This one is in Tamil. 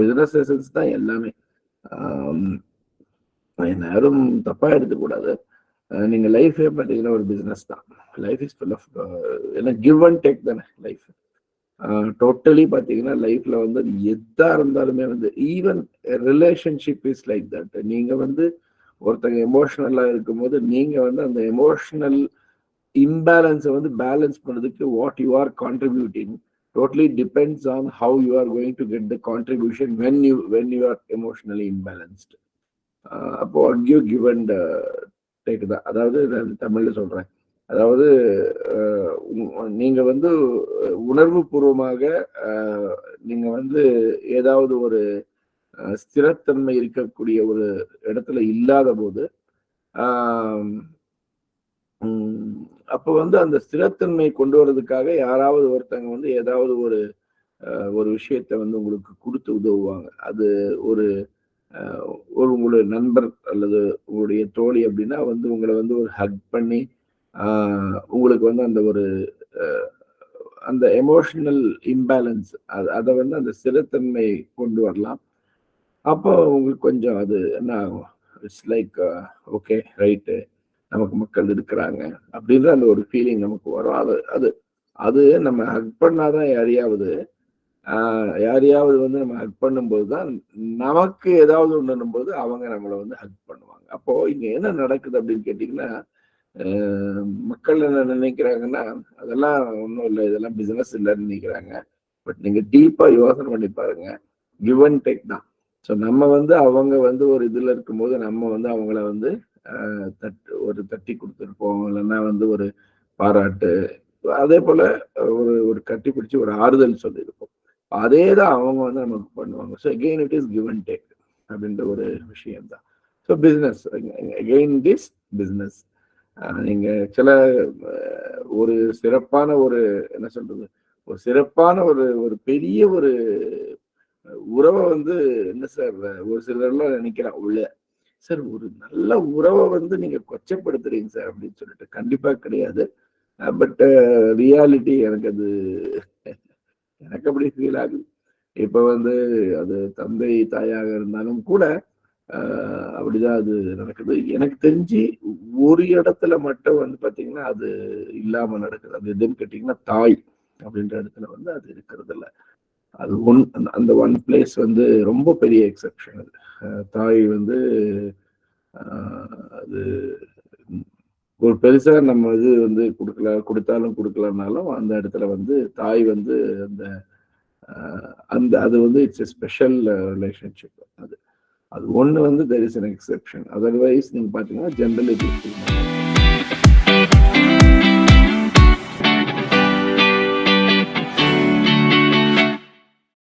பிசினஸ் எசன்ஸ் தான் எல்லாமே. என்ன யாரும் தப்பா எடுத்துக்கூடாது. நீங்க லைஃபே பார்த்தீங்கன்னா ஒரு பிசினஸ் தான். லைஃப் இஸ் ஃபுல் ஆஃப் ஏன்னா கிவ் அண்ட் டேக் தானே லைஃப். டோட்டலி பார்த்தீங்கன்னா லைஃப்ல வந்து எதா இருந்தாலுமே வந்து even relationship is like that. நீங்க வந்து ஒருத்தங்க எமோஷனலா இருக்கும்போது நீங்க வந்து அந்த எமோஷனல் இம்பேலன்ஸை வந்து பேலன்ஸ் பண்ணுறதுக்கு what you are contributing totally depends on how you are going to get the contribution when you are emotionally imbalanced. அப்போ give and take தான். அதாவது நான் தமிழ்ல சொல்றேன். அதாவது நீங்க வந்து உணர்வு பூர்வமாக நீங்க வந்து ஏதாவது ஒரு ஸ்திரத்தன்மை இருக்கக்கூடிய ஒரு இடத்துல இல்லாத போது அப்போ வந்து அந்த ஸ்திரத்தன்மை கொண்டு வர்றதுக்காக யாராவது ஒருத்தங்க வந்து ஏதாவது ஒரு விஷயத்த வந்து உங்களுக்கு கொடுத்து உதவுவாங்க. அது ஒரு உங்களுடைய நண்பர் அல்லது உங்களுடைய தோழி அப்படின்னா வந்து உங்களை வந்து ஒரு ஹக் பண்ணி உங்களுக்கு வந்து அந்த ஒரு அந்த எமோஷனல் இம்பேலன்ஸ் அதை வந்து அந்த ஸ்திரத்தன்மை கொண்டு வரலாம். அப்போ உங்களுக்கு கொஞ்சம் அது என்ன ஆகும், இட்ஸ் லைக் ஓகே ரைட்டு, நமக்கு மக்கள் இருக்கிறாங்க அப்படின்ற அந்த ஒரு ஃபீலிங் நமக்கு வரும். அது அது நம்ம ஹக் பண்ணாதான் யாரையாவது வந்து நம்ம ஹக் பண்ணும்போது தான் நமக்கு ஏதாவது ஒண்ணுன்னும் போது அவங்க நம்மளை வந்து ஹக் பண்ணுவாங்க. அப்போ இங்க என்ன நடக்குது அப்படின்னு கேட்டீங்கன்னா, மக்கள் என்ன நினைக்கிறாங்கன்னா அதெல்லாம் ஒன்றும் இல்லை, இதெல்லாம் பிசினஸ் இல்லைன்னு நினைக்கிறாங்க. பட் நீங்க டீப்பா யோசனை பண்ணி பாருங்க, கிவ் அண்ட் டேக் தான். ஸோ நம்ம வந்து அவங்க வந்து ஒரு இதுல இருக்கும்போது நம்ம வந்து அவங்கள வந்து தட்டி கொடுத்துருப்போம், இல்லைன்னா வந்து ஒரு பாராட்டு, அதே போல ஒரு கட்டி பிடிச்சி ஒரு ஆறுதல் சொல்லியிருப்போம். அதே தான் அவங்க வந்து நமக்கு பண்ணுவாங்க. So again it is give and take அப்படின்ற ஒரு விஷயம் தான். So business again it is business. நீங்க சில ஒரு சிறப்பான ஒரு என்ன சொல்றது, ஒரு சிறப்பான ஒரு பெரிய ஒரு உறவை வந்து என்ன சார் ஒரு சிலர்லாம் நினைக்கிறான் உள்ள, சார் ஒரு நல்ல உறவை வந்து நீங்க கொச்சப்படுத்துறீங்க சார் அப்படின்னு சொல்லிட்டு. கண்டிப்பா கிடையாது. பட் ரியாலிட்டி எனக்கு அப்படி ஃபீல் ஆகுது. இப்ப வந்து அது தந்தை தாயாக இருந்தாலும் கூட அப்படிதான் அது நடக்குது. எனக்கு தெரிஞ்சு ஒரு இடத்துல மட்டும் வந்து பாத்தீங்கன்னா அது இல்லாம நடக்குது. அது எதுன்னு கேட்டீங்கன்னா தாய் அப்படின்ற இடத்துல வந்து அது இருக்கிறது இல்லை. அது அந்த ஒன் பிளேஸ் வந்து ரொம்ப பெரிய எக்ஸெப்ஷன். அது தாய் வந்து அது ஒரு பெருசா நம்ம இது வந்து கொடுத்தாலும் கொடுக்கலனாலும் அந்த இடத்துல வந்து தாய் வந்து அது வந்து இட்ஸ் எ ஸ்பெஷல் ரிலேஷன்ஷிப். அது ஒண்ணு வந்து there is an exception. Otherwise நீங்க பாத்தீங்கன்னா ஜெனரலி